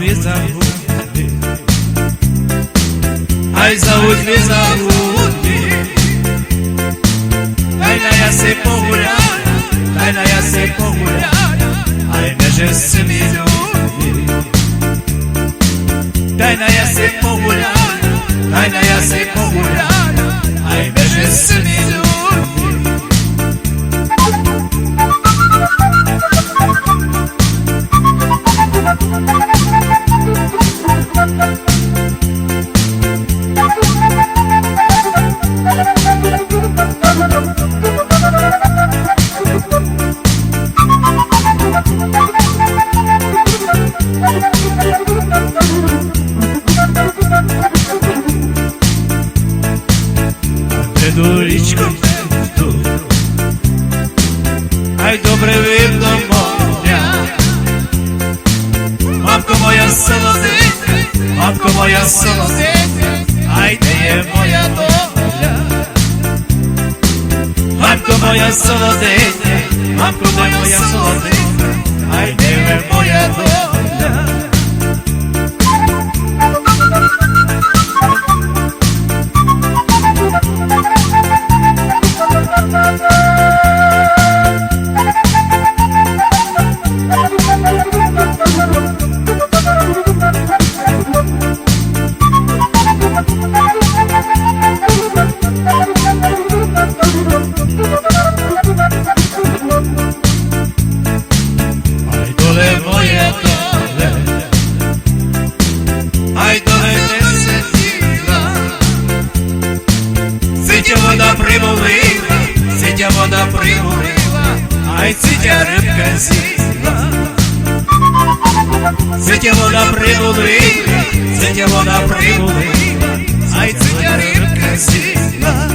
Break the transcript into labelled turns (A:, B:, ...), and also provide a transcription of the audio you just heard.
A: ли, ай зовут ли, дай на я си погуляю, дай на я си погуляю, ай меже с цими людьми. Дай на я си погуляю, дай на я си погуляю, ай меже с цими людьми. До річку йду, ай добре видно моря. Мамко моя солоденька, мамко моя солоденька, ай де є моя доля. Мамко моя солоденька, мамко моя солоденька, ай де є моя доля. Сидя вода примулила, ай сидя рибка сіла. Сидя вода примулила, сидя вода примулила, ай сидя рибка сіла.